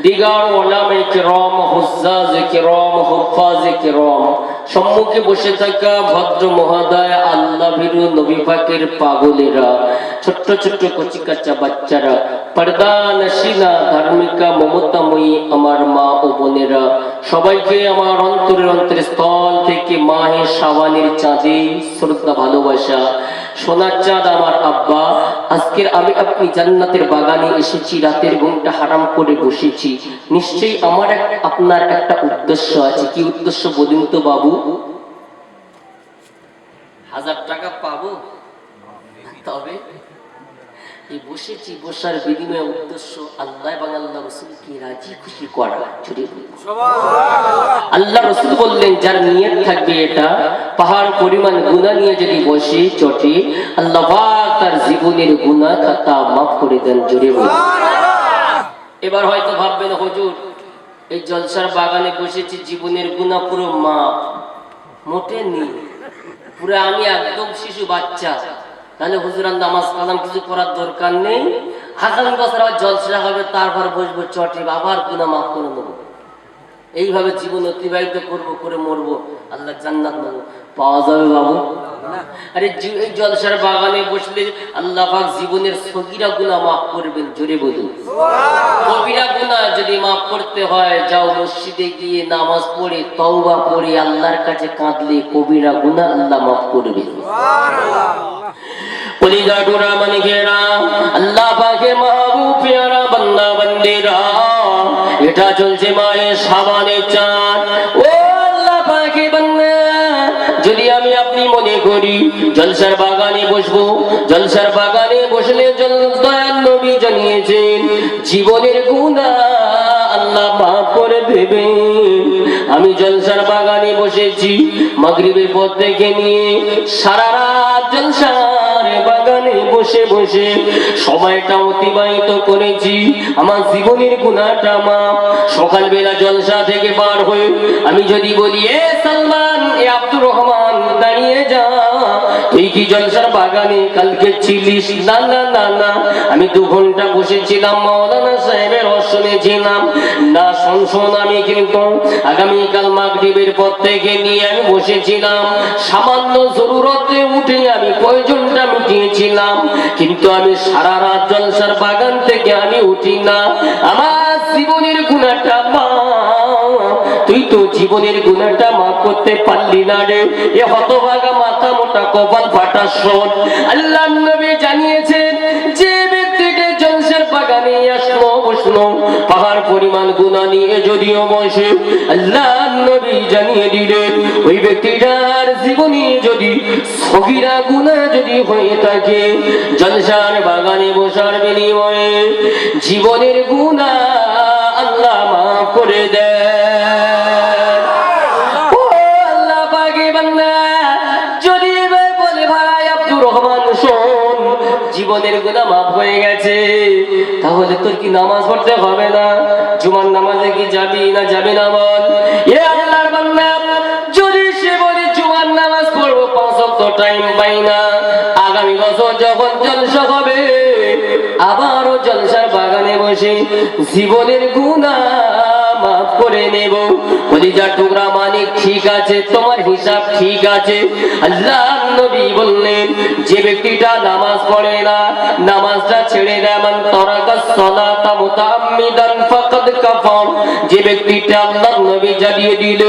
দিগার ওলামায়ে কিরাম, হুজ্জাজে কিরাম, হুফাজে কিরাম, সম্মুখে বসে থাকা ভদ্র মহোদয়, আল্লাহ ভীরু নবী পাকের পাগলেরা, ছোট্ট ছোট্ট কচি কাঁচা বাচ্চারা, পর্দা নশিনা ধার্মিকা মমতাময়ী আমার মা ও বোনেরা, সবাইকে আমার অন্তরের স্থল থেকে মাহে শাবানের চাঁদে শ্রদ্ধা ভালোবাসা। সোনার চাঁদ আমার আব্বা, আজকের আমি আপনি জান্নাতের বাগানে এসেছি, রাতের ঘুমটা হারাম করে বসেছি। নিশ্চয়ই আমার আপনার একটা উদ্দেশ্য আছে। কি উদ্দেশ্য বলুন তো বাবু? 1000 টাকা পাবো? তবে এই বসেছি, বসার বিনিময়ে উদ্দেশ্য আল্লাহ এবং আল্লাহ রাসূলকে রাজি খুশি করা। আল্লাহ রাসূল বললেন, যার নিয়ত থাকবে এটা, পাহাড় পরিমাণ গুনাহ নিয়ে যদি বসে চটে, আল্লাহ পাক তার জীবনের গুনাহ খাতা মাফ করে দেন। জোরে বলুন। এবার হয়তো ভাববেন, হুজুর এই জলসার বাগানে বসেছি, জীবনের গুনাহ পুরো মাফ। মোটে নেই, পুরো আমি একদম শিশু বাচ্চা। তাহলে হুজুর নামাজ কালাম কিছু করার দরকার নেই, আগামী বছর আবার জলসা হবে, তারপর বসবো চটে, আবার গুনাহ মাফ করে নেবো। এইভাবে জীবন অতিবাহিত করবো, করে মরবো, আল্লাহ জান্নাত নেবো, পাওয়া যাবে বাবু? আরে এই জলসার বাগানে বসলে আল্লাহ পাক জীবনের সগীরা গুনাহ মাফ করবেন। জোরে বলুন। কবিরা গুনাহ যদি মাফ করতে হয়, যাও মসজিদে গিয়ে নামাজ পড়ে তওবা পড়ে আল্লাহর কাছে কাঁদলে কবিরা গুনাহ আল্লাহ মাফ করবেন। কলিজা ডোরা মানিকেরা, আল্লাহ পাকের মাহবুব প্যারা বান্দা বান্দিরা, এটা চলছে মায়ের শাবানের চাঁদ। ও আল্লাহ পাকের বান্দা, যদি আমি আপনি মনে করি জলসার বাগানে বসবো, জলসার বাগানে বসলে দয়াল নবী জানিয়েছেন জীবনের গুনাহ আল্লাহ মাফ করে দেবেন। আমি জলসার বাগানে বসেছি, মাগরিবের পর থেকে নিয়ে সারা রাত জলসার বাগানে বসে বসে সময়টা অতিবাহিত করেছি, আমার জীবনের গুনাহটা মাফ। সকালবেলা জলসা থেকে বার হয়ে আমি যদি বলি, এ সালমান, এ আব্দুর রহমান, দাঁড়িয়ে যা, তুই কি জলসার বাগানে কালকে ছিলিস? না না না না, আমি 2 ঘন্টা বসেছিলাম, মাওলানা সাহেবের ওয়াজ শুনেছিলাম। না শোন, আমি কিন্তু আগামীকাল মাগরিবের পর থেকে নিয়ে আমি বসেছিলাম, সামান্য জরুরতে উঠে আমি প্রয়োজনটা মিটিয়েছিলাম, কিন্তু আমি সারা রাত জলসার বাগান থেকে আমি উঠি না। আমার জীবনের গুনাহটা তুই তো জীবনের গুনাহটা মাফ করতে পারলি না রে। এ হতভাগা মাথা মোটা কপাল ফাটা শোন, আল্লাহর নবী জানিয়েছেন, যে ব্যক্তিকে জলসার বাগানে আসলো বসলো, পাহাড় পরিমাণ গুনাহ নিয়ে যদিও বসে, আল্লাহর নবী জানিয়ে দিলেন ওই ব্যক্তিটার জীবনে যদি সগীরা গুনাহ যদি হয়ে থাকে, জলসার বাগানে বসার বিনিময়ে জীবনের গুনাহ আল্লাহ মাফ করে দেয়। ও আল্লাহ পাকের বান্দা, যদি বলে ভাই আব্দুর রহমান শোন, জীবনের গুনাহ মাফ হয়ে গেছে, তাহলে তোর কি নামাজ পড়তে হবে না? জুমার নামাজে কি যাবি না যাবি না বল? এ আল্লাহর বান্দা, যদি সে বলে জুমার নামাজ পড়বো, 5 ওয়াক্ত টাইম পাই না, আগামী বছর যখন জলসা হবে আবারও জলসার বাগানে বসে জীবনের গুনাহ মাফ করে নেব। কলিজার টুকরা মানিক, ঠিক আছে, তোমার হিসাব ঠিক আছে। আল্লাহর নবী বললেন, যে ব্যক্তিটা নামাজ পড়ে না, নামাজটা ছেড়ে দেয়, মান তারাকাস সালাতা মুতাআম্মিদান ফাকাদ কাফার, যে ব্যক্তিটা আল্লাহর নবী জানিয়ে দিল,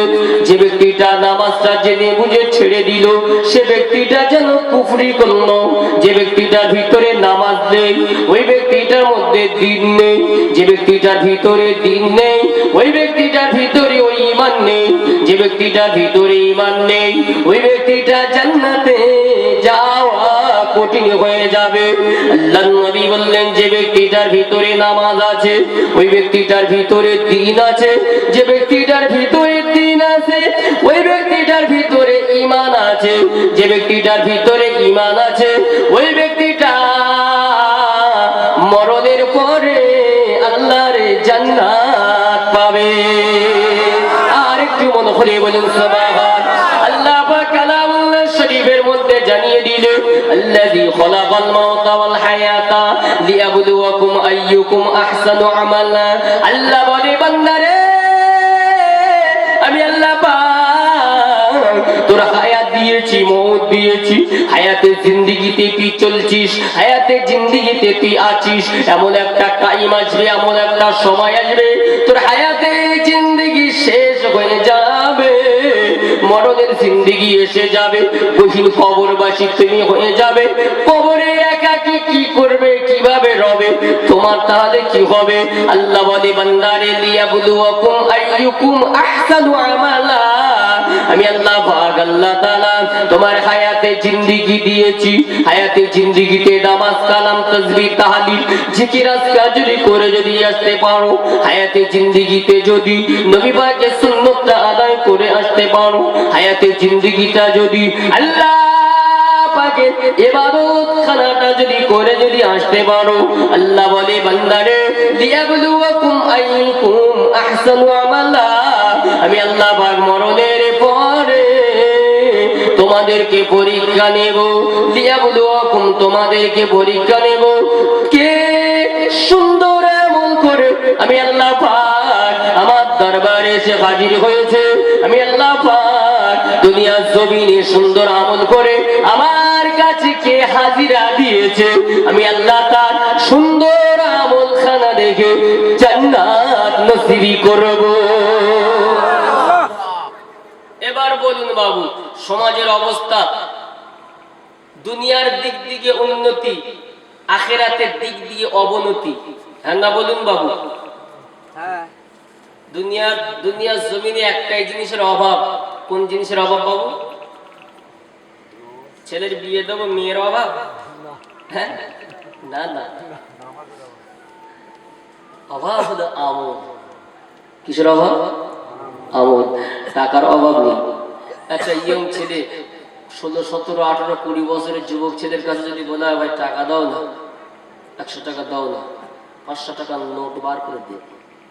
যে ব্যক্তিটা নামাজটা জেনে বুঝে ছেড়ে দিল, সে ব্যক্তিটা যেন কুফরি করলো। যে ব্যক্তিটার ভিতরে নামাজ নেই, ওই ব্যক্তিটার মধ্যে দ্বীন নেই। যে ব্যক্তিটার ভিতরে দ্বীন নেই, ওই ব্যক্তিটার ভিতরে ওই ঈমান নেই। যে ব্যক্তিটার ভিতরে ঈমান নেই, ওই ব্যক্তিটা জান্নাতে যাওয়া কঠিন হয়ে যাবে। আল্লাহর নবী বললেন, যে ব্যক্তিটার ভিতরে নামাজ আছে, ওই ব্যক্তিটার ভিতরে দ্বীন আছে। যে ব্যক্তিটার ভিতরে দ্বীন আছে, ওই ব্যক্তিটার ভিতরে ঈমান আছে। যে ব্যক্তিটার ভিতরে ঈমান আছে, ওই ব্যক্তিটা মরণের পরে আল্লাহর জান্নাত পাবে। আর একটু মনে করে বলুন সুবহান আল্লাহ। পাক কালামুল্লাহ শরীফের মধ্যে জানিয়ে দিলেন, আল্লাযী খালাকাল মাউতা ওয়াল হায়াতা লিয়াবলুয়াকুম আইয়ুকুম আহসানু আমালা। আল্লাহ বলে বান্দারে আমি আল্লাহ পাক তোর হায়াত দিয়েছি, মওত দিয়েছি, হায়াতে জিন্দেগিতে তুই চলছিস, হায়াতে জিন্দেগিতে তুই আছিস। এমন একটা টাইম আসবে, এমন একটা সময় আসবে তোর হায়াতে জিন্দেগি শেষ হয়ে যাবে, মরণের জিন্দেগি এসে যাবে, গভীর কবরবাসী তুমি হয়ে যাবে। কবরে একাকী কি করবে, কিভাবে রবে, তোমার তাহলে কি হবে? আল্লাহ বলে বান্দারে লিয়াবলুয়াকুম আইয়ুকুম আহসানু আমালা। আমি আল্লাহ পাক আল্লাহ তাআলা তোমার হায়াতে জিন্দেগি দিয়েছি, হায়াতে জিন্দেগিতে নামাজ কালাম তাসবিহ তাহলিল জিকির আজকার যদি করে যদি আসতে পারো, হায়াতে জিন্দেগিতে যদি নবী পাকের সুন্নাতটা আদায় করে আসতে পারো, হায়াতে জিন্দেগিটা যদি আল্লাহ পাকের ইবাদত খানাটা যদি করে যদি আসতে পারো, আল্লাহ বলে বান্দারে লিয়াবলুয়াকুম আইয়ুকুম আহসানু আমালা। আমি আল্লাহ পাক মরণের পরে তোমাদেরকে পরীক্ষা নেব, লিয়াবলুয়াকুম তোমাদেরকে পরীক্ষা নেব কে সুন্দর আমল করে আমি আল্লাহ পাক আমার দরবারে এসে হাজির হয়েছে। আমি আল্লাহ পাক দুনিয়ার জমিনে সুন্দর আমল করে আমার কাছে কে হাজিরা দিয়েছে, আমি আল্লাহ তার সুন্দর আমল খানা দেখে জান্নাত নসিব করব। এবার বলুন বাবু, সমাজের অবস্থা, দুনিয়ার দিক দিকে উন্নতি, আখিরাতের দিক দিয়ে অবনতি, হ্যাঁ না বলুন বাবু? দুনিয়ার জমিনে একটাই জিনিসের অভাব। কোন জিনিসের অভাব বাবু? ছেলের বিয়ে দেবো, মেয়ের অভাব? হ্যাঁ না না, অভাব হলো আমোদ। কিসের অভাব? আমোদ। টাকার অভাব নেই। একটা ইয়ং ছেলে 16, 17, 18, 20 বছরের যুবক ছেলের কাছে যদি বলা হয় ভাই টাকা দাও না, 100 টাকা দাও না, 500 টাকার নোট বার করে দে,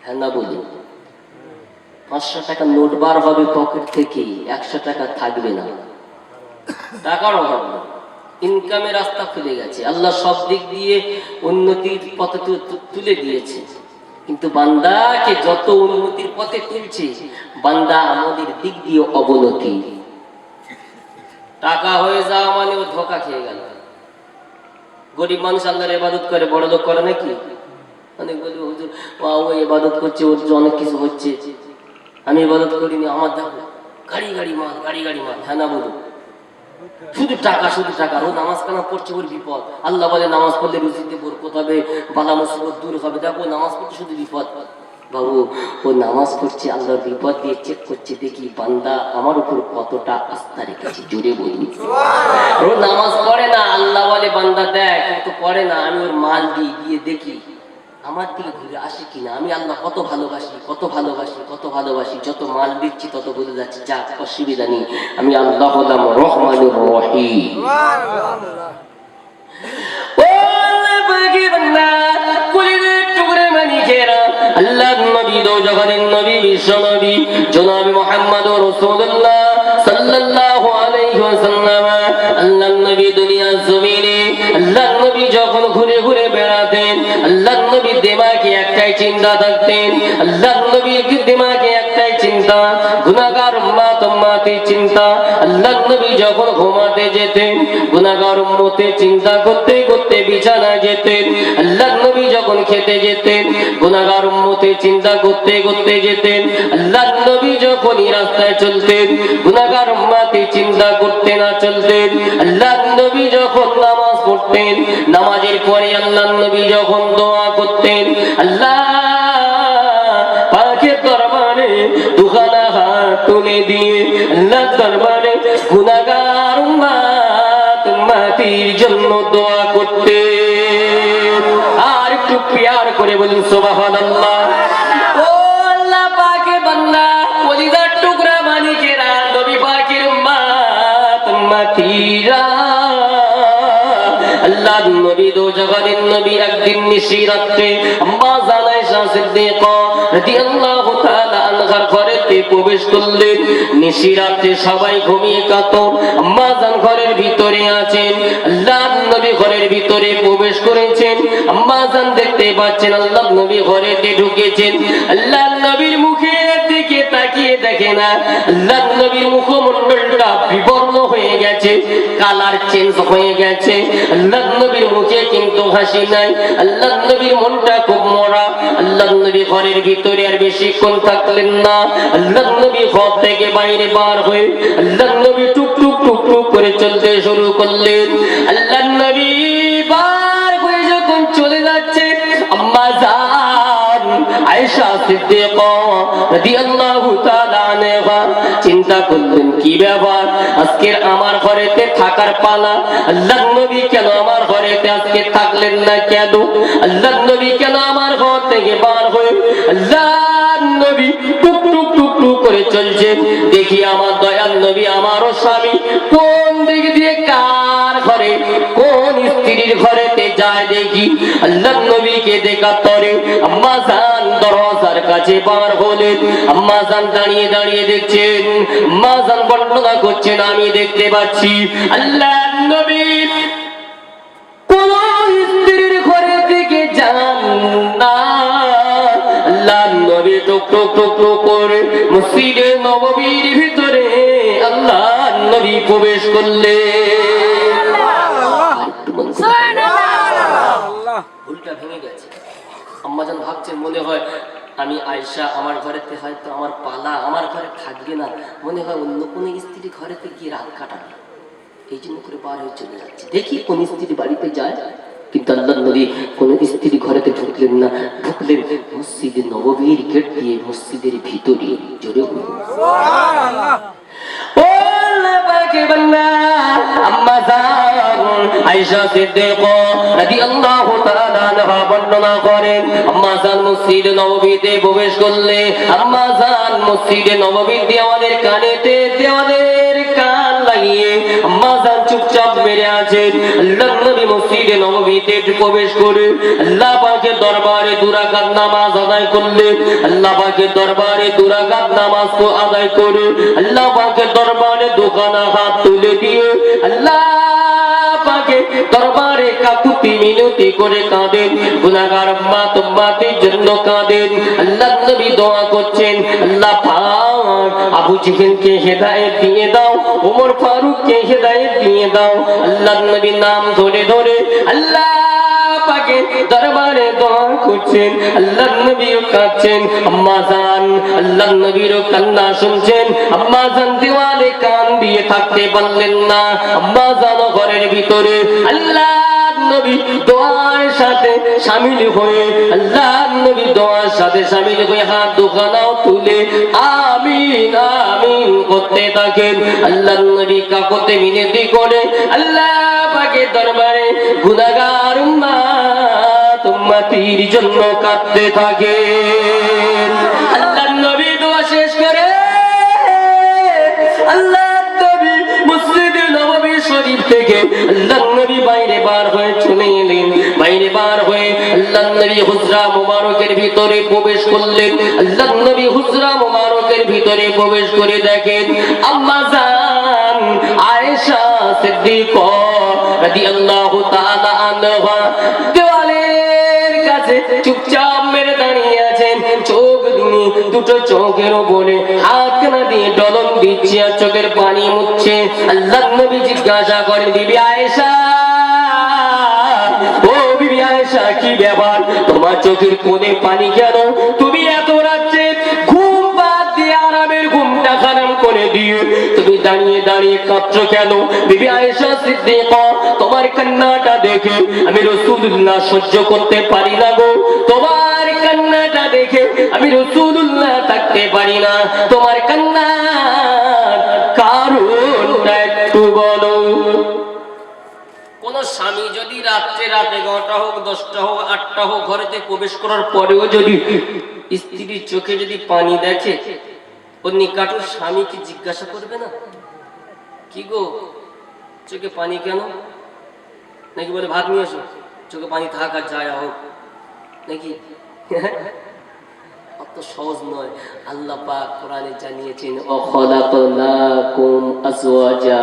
হ্যাঁ না বলি? 500 টাকার নোট বার হবে পকেট থেকে, 100 টাকা থাকবে না। টাকার অভাব নেই, ইনকামের রাস্তা খুলে গেছে, আল্লাহ সব দিক দিয়ে উন্নতির পথে তুলে দিয়েছে। কিন্তু বান্দাকে যত উন্নতির পথে তুলছে, বান্দা আমাদের দিক দিয়ে অবনতি। টাকা হয়ে যাওয়া মানে ও ধোকা খেয়ে গেল। গরিব মানুষ আল্লাহর ইবাদত করে, বড় লোক করে নাকি? অনেক বলি হুজুর ও ইবাদত করছে, ওর অনেক কিছু হচ্ছে, আমি ইবাদত করিনি, আমার দেখো গাড়ি গাড়ি মাল, গাড়ি গাড়ি মাল, হ্যাঁ না বলুন? শুধু টাকা, শুধু টাকা। ও নামাজ কালাম পড়ছে, ওর বিপদ। আল্লাহ বলে নামাজ পড়লে রুজিতে বরকত হবে, বালা মুসিবত দূর হবে। দেখো নামাজ পড়তে শুধু বিপদ। বাবু ও নামাজ পড়ছে, আল্লাহর বিপদ দিয়ে চেক করছে, দেখি বান্দা আমার উপর কতটা আস্থা রেখেছে, জোরে বলি। ও নামাজ পড়ে না, আল্লাহ বলে বান্দা দেখ ও তো পড়ে না, আমি ওর মাল দিই, দিয়ে দেখি আমার দিকে ঘুরে আসে কিনা। আমি আল্লাহ কত ভালোবাসি, কত ভালোবাসি, কত ভালোবাসি। যত মাল দিচ্ছি তত বুঝে যাচ্ছে যা অসুবিধা নেই, আমি আল্লাহ হলাম রহমানুর রহিম। আল্লাহর নবী, দো জাহানের নবী, বিশ্ব নবী জনাব মুহাম্মদুর রাসূলুল্লাহ সাল্লাল্লাহু আলাইহি ওয়াসাল্লাম। আল্লাহর নবী দুনিয়ার জমিনে, আল্লাহর নবী যখন ঘুরে ঘুরে বেড়াতেন, আল্লাহর নবী দিমাগে একটাই চিন্তা থাকতেন, আল্লাহর নবীর দিমাগে একটাই চিন্তা, গুনাহগার উম্মত উম্মতের চিন্তা। আল্লাহর নবী যখন ঘুমাতে যেতেন, গুনাহগার উম্মতের চিন্তা করতে করতে বিছানায় যেতেন। আল্লাহর নবী যখন খেতে যেতেন, গুনাহগার উম্মতের চিন্তা করতে করতে যেতেন। আল্লাহর নবী যখন রাস্তায় চলতেন, গুনাহগার উম্মতের চিন্তা করতেন আর চলতেন। আল্লাহর নবী যখন নামাজ পড়তেন, নামাজের পরে আল্লাহর নবী যখন দোয়া করতেন, আল্লাহ পাকের দরবারে দুখানা হাত তুলে দিয়ে আল্লাহর দরবারে গুনাহগার উম্মত উম্মতির জন্য দোয়া করতেন। আর একটু প্যার করে বলুন সুবহানাল্লাহ। ও আল্লাহ পাকের বান্দা, কলিজার টুকরা মানিকেরা, নবী পাকের উম্মত উম্মতিরা, আল্লাহর নবী দো জাহানের নবী একদিন নিশি রাতে আম্মা জান আয়েশা সিদ্দিকা রাদিয়াল্লাহু তাআলা আনহার ঘরেতে প্রবেশ করলেন। নিশি রাতে সবাই ঘুমিয়ে কাতর, আম্মা জান ঘরের ভিতরে আছেন। আল্লাহর ভিতরে প্রবেশ করেছেন। আম্মা জান দেখতে পাচ্ছেন আল্লাহর নবী ঘরেতে ঢুকেছেন। আল্লাহর নবীর মুখের দিকে তাকিয়ে দেখে না, আল্লাহর নবীর মুখমণ্ডলটা বিবর্ণ হয়ে গেছে, কালার চেঞ্জ হয়ে গেছে। আল্লাহর নবীর মুখে কিন্তু হাসি নাই, আল্লাহর নবীর মনটা খুব মরা। আল্লাহর নবী ঘরের ভিতরে আর বেশিক্ষণ থাকলেন না। আল্লাহর নবী ঘর থেকে বাইরে বার হয়ে আল্লাহর নবী টুক টুক টুক টুক করে চলতে শুরু করলেন। আল্লাহর নবী বার হয়ে যখন চলে যাচ্ছে, আম্মা জান আয়েশা সিদ্দিকা রাদিয়াল্লাহু তাআলা আনহা চিন্তা করলেন, কি ব্যাপার, আজকে আমার ঘরেতে থাকার পালা, আল্লাহর নবী কেন আমার ঘরেতে আজকে থাকলেন না কেন? আল্লাহর নবী কেন আমার ঘর থেকে বার হয়ে আল্লাহর নবী টুক টুক টুক টুক করে চলছে। দেখি আমার দয়াল নবী আমারও স্বামী কোন দিক দিয়ে কার ঘরে কোন স্ত্রীর ঘরেতে যায় দেখি। আল্লাহর নবীকে দেখা তরে আম্মা জান দরজার কাছে বার হলেন। আম্মা জান দাঁড়িয়ে দাঁড়িয়ে দেখছেন, আম্মা জান বর্ণনা করছেন, আমি দেখতে পাচ্ছি আল্লাহর নবী কোন স্ত্রীর ঘরের দিকে যান না। আল্লাহর নবী টুক টুক টুক টুক করে মসজিদে নববীর ভিতরে আল্লাহর নবী প্রবেশ করলেন। ভুলটা ভেঙে গেছে। আম্মাজান ভাবছেন, মনে হয় আমি আয়েশা আমার ঘরেতে হয়তো আমার পালা, আমার ঘরে থাকবে না, মনে হয় অন্য কোনো স্ত্রী ঘরেতে গিয়ে রাত কাটাবে, এই জন্য করে বার হয়ে চলে যাচ্ছে। দেখি কোন স্ত্রী বাড়িতে যায়, কিন্তু আল্লাহর নবী কোন স্ত্রী ঘরেতে ঢুকলেন না, ঢুকলেন মসজিদে নববীর গেট দিয়ে মসজিদের ভিতরে। জোরে সুবহানাল্লাহ। ও আল্লাহ পাকের বান্দা আম্মা জান আয়েশা সিদ্দিকা রাদিয়াল্লাহু তাআলা আনহা বর্ণনা করেন, আম্মা জান মসজিদে নববীতে প্রবেশ করলে আম্মা জান মসজিদে নববীর দেওয়ালের কানেতে দেওয়ালের কান লাগিয়ে আম্মা জান চুপচাপ মেরে আছেন। আল্লাহর নবী মসজিদে নববীতে প্রবেশ করে আল্লাহ পাকের দরবারে দুরাকাত নামাজ আদায় করলেন। আল্লাহ পাকের দরবারে দুরাকাত নামাজ তো আদায় করে আল্লাহ পাকের দরবারে দোকানা হাত তুলে দিয়ে আল্লাহ পাকের দরবারে কাকুতি মিনতি করে কাঁদেন, গুনাহগার উম্মত উম্মতের জন্য কাঁদেন। আল্লাহর নবী দোয়া করছেন, আল্লাহ পাক আবু জেহেলকে হেদায়েত দিয়ে দাও, ওমর ফারুককে হেদায়েত দিয়ে দাও। আল্লাহর নবীর নাম ধরে ধরে আল্লাহ পাকের দরবারে দোয়া করছেন। আল্লাহর নবীও কাঁদছেন, আম্মা জান আল্লাহর নবীরও কান্না শুনছেন। আম্মা জান দেওয়ালে কান দিয়ে থাকতে পারলেন না। আম্মা জান ঘরের ভিতরে আল্লাহর নবী দোয়ার সাথে শামিল হয়ে আল্লাহর নবী দোয়ার সাথে শামিল হয়ে হাত দুখানাও তুলে আমিন আমিন করতে থাকেন। আল্লাহর নবী কাকুতি মিনতি করে আল্লাহ পাকের দরবারে গুনাহগার উম্মত উম্মতির জন্য কাঁদতে থাকেন। আল্লাহর নবী দোয়া শেষ করে আল্লাহর নবী মসজিদে নববী শরীফ থেকে আল্লাহর নবী বাইরে বার হয়ে চলে এলেন। বাইরে বার হয়ে আল্লাহর নবী হুজরা মুবারকের ভিতরে প্রবেশ করলেন। আল্লাহর নবী হুজরা মুবারকের ভিতরে প্রবেশ করে দেখেন আম্মা জান আয়েশা সিদ্দিকা রাদিয়াল্লাহু তাআলা আনহা দেওয়ালের কাছে চুপচাপ মেরে দাঁড়িয়ে আছেন। চোখ দিয়ে দুটো চোখের উপরে হাতখানা দিয়ে ডলন দিচ্ছে আর চোখের পানি মুছছে। আল্লাহর নবী জিজ্ঞাসা করেন, বিবি আয়েশা, ও বিবি আয়েশা, কি ব্যাপার, তোমার চোখের কোণে পানি কেন? তুমি এত রাত্রে ঘুম বাদ দিয়ে আরামের ঘুমটা হারাম করে দিয়ে তুমি দাঁড়িয়ে দাঁড়িয়ে কাঁদছো কেন? বিবি আয়েশা সিদ্দিকা, তোমার কান্নাটা দেখে আমি রাসূলুল্লাহ সহ্য করতে পারি না গো। তোমার কান্নাটা দেখে আমি রাসূলুল্লাহ থাকতে পারি না। তোমার কান্নার কারণটা একটু বলো। কোন স্বামী যদি রাত্রে রাত 11টা হোক 10টা হোক 8টা হোক ঘরেতে প্রবেশ করার পরেও যদি স্ত্রীর চোখে যদি পানি দেখে, ওর নিকটর স্বামী কি জিজ্ঞাসা করবে না, কি গো চোখে পানি কেন? নাকি বলে ভাত নিয়ে এসো, চোখে পানি থাক আর যায় হোক নাকি? অত সহজ নয়। আল্লাহ পাক কোরআনে জানিয়েছেন অখলাকনাকুম আজওয়াজা,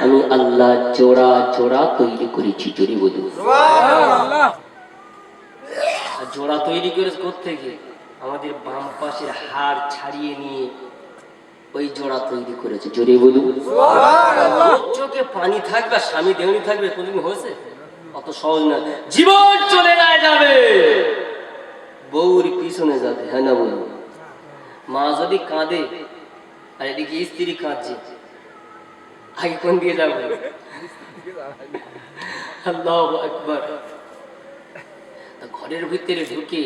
আমি আল্লাহ জোড়া জোড়া তৈরি করেছি। জোরে বলুন সুবহানাল্লাহ। আর জোড়া তৈরি করে কোত্থেকে? আমাদের বাম পাশের হাড় ছাড়িয়ে নিয়ে ওই জোড়া তৈরি করেছে। জোরে বলুন সুবহানাল্লাহ। চোখে পানি থাকবে, স্বামী দেউনি থাকবে, কোনদিন হয়েছে? অত সহজ না। জীবন চলে যাবে, বউর পিছনে যাবে। হ্যাঁ না বলুন? মা যদি কাঁদে আর এদিকে স্ত্রী কাঁদছে, আগে কোন দিয়ে যাবে? আল্লাহু আকবার। ঘরের ভিতরে ঢুকে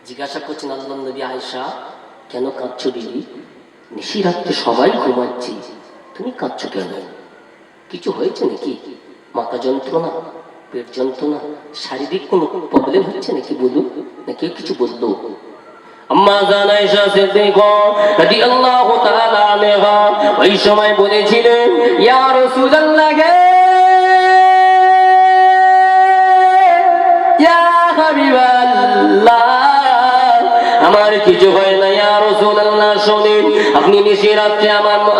জিজ্ঞাসা করছেন আল্লাহর নবী, আয়েশা কেন কাঁদছো দিদি? নিশি রাত্রে সবাই ঘুমাচ্ছি, তুমি কাঁদছো কেন? কিছু হয়েছে নাকি? মাথা যন্ত্রণা, পেট যন্ত্রণা, শারীরিক কোনো প্রবলেম হচ্ছে নাকি বলুন? না কেউ কিছু বললো? আম্মা জান আয়েশা সিদ্দিকা রাদিয়াল্লাহু তাআলা আনহা ওই সময় বলেছিলেন, ইয়া রাসূলুল্লাহ, ইয়া হাবিবাল্লাহ, আমার কিছু হয় না। ইয়া রাসূলুল্লাহ, শুনুন, আপনি নিশি রাত্রে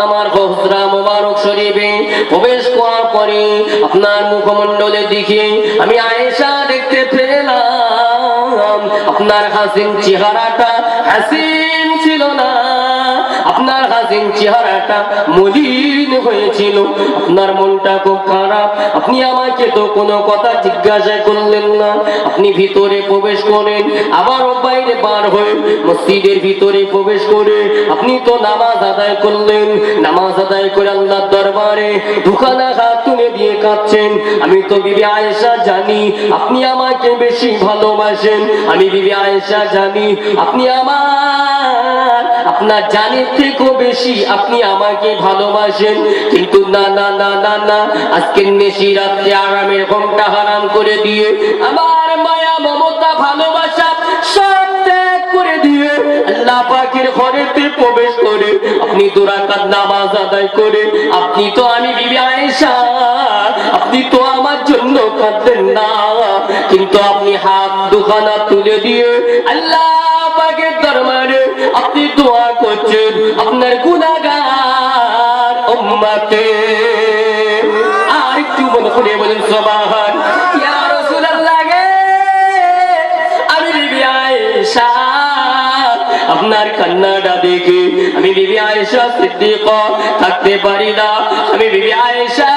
আমার হুজরা মুবারক শরীফে প্রবেশ করার পরে আপনার মুখমণ্ডলের দিকে আমি আয়েশা দেখতে পেলাম আপনার হাসিন চেহারাটা হাসিন ছিল না, আপনার হাসিন চেহারাটা মলিন হয়েছিল, আপনার মনটা খুব খারাপ। আপনি আমাকে তো কোনো কথা জিজ্ঞাসা করলেন না, আপনি ভিতরে প্রবেশ করেন, আবার বাইরে বার হয়ে মসজিদের ভিতরে প্রবেশ করে আপনি তো নামাজ আদায় করলেন, নামাজ আদায় করে আল্লাহর দরবারে দুখানা হাত তুলে দিয়ে কাঁদছেন। আমি তো বিবি আয়েশা জানি আপনি আমাকে বেশি ভালোবাসেন, আমি বিবি আয়েশা জানি আপনি আপনার জানের থেকেও বেশি আপনি আমাকে ভালোবাসেন, কিন্তু না না না না না, আজকের নিশি রাত্রে আরামের ঘুমটা হারাম করে দিয়ে আমার মায়া মমতা ভালোবাসা সব ত্যাগ করে দিয়ে আল্লাহ পাকের ঘরেতে প্রবেশ করে আপনি দুরাকাত নামাজ আদায় করে আপনি তো, আমি বিবি আয়েশা, আপনি তো আমার জন্য কাঁদলেন না, কিন্তু আপনি হাত দুখানা তুলে দিয়ে আল্লাহ পাকের দরবারে আপনি দোয়া করছেন আপনার গুনাহগার উম্মতে। আর একটু মনে করে বলেন সুবহান। ইয়া রাসূলুল্লাহ, আমি বিবি আয়েশা আপনার কান্নাটা দেখে আমি বিবি আয়েশা সিদ্দিকা থাকতে পারি না, আমি বিবি আয়েশা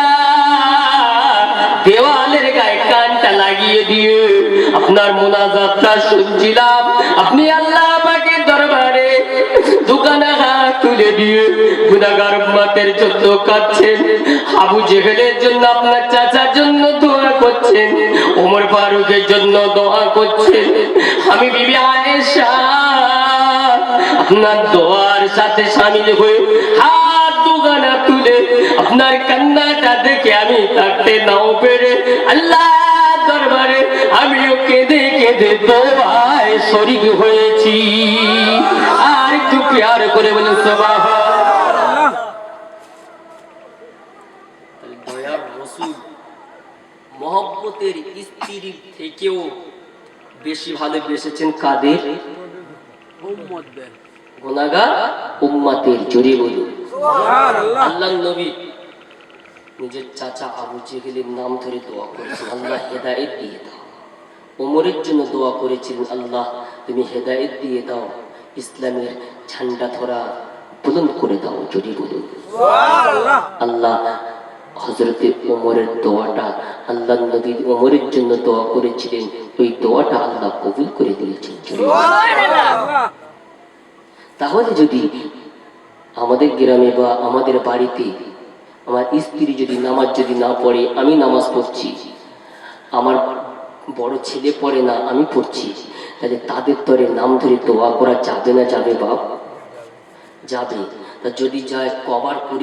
দেওয়ালের গায়ে কানটা লাগিয়ে দিয়ে আপনার মুনাজাতটা শুনছিলাম। আপনি আল্লাহ পাকের দরবারে দুখানা হাত তুলে দিয়ে গুনাহগার উম্মতের জন্য কাঁদছেন, আবু জেহেলের জন্য, আপনার চাচার জন্য দোয়া করছেন, ওমর ফারুকের জন্য দোয়া করছেন। আমি বিবি আয়েশা আপনার দোয়ার সাথে শামিল হয়ে হাত দুখানা তুলে আপনার কান্নাটা দেখে আমি থাকতে নাও পেরে আল্লাহ দরবারে আমিও কেঁদে কেঁদে দোয়ায় শরীক হয়েছি। আর একটু প্যার করে বলেন সুবহানাল্লাহ। দয়ার রাসূল মহব্বতের স্ত্রীর থেকেও বেশি ভালোবেসেছেন কাদের? উম্মতদের, গুনাহগার উম্মতের। জোরে বলুন সুবহানাল্লাহ। আল্লাহর নবী নিজের চাচা আবু জেহেলের নাম ধরে দোয়া করেছেন, আল্লাহ হেদায়েত দিয়ে দাও। ওমরের জন্য দোয়া করেছিলেন, আল্লাহ তুমি হেদায়েত দিয়ে দাও, ইসলামের ঝান্ডা ধরা বুলন্দ করে দাও। জোরে বলুন সুবহানাল্লাহ। আল্লাহ হযরতে ওমরের দোয়াটা, আল্লাহর নবী ওমরের জন্য দোয়া করেছিলেন, ওই দোয়াটা আল্লাহ কবুল করে দিয়েছেন। সুবহানাল্লাহ। তাহলে যদি আমাদের গ্রামে বা আমাদের বাড়িতে আমার স্ত্রী যদি নামাজ যদি না পড়ে, আমি নামাজ পড়ছি, আমার বড় ছেলে পড়ে না, আমি পড়ছি, তাহলে তাদের তরে নাম ধরে দোয়া করা যাবে না? যাবে বাপ? যাবে। তা যদি যায় কবার করি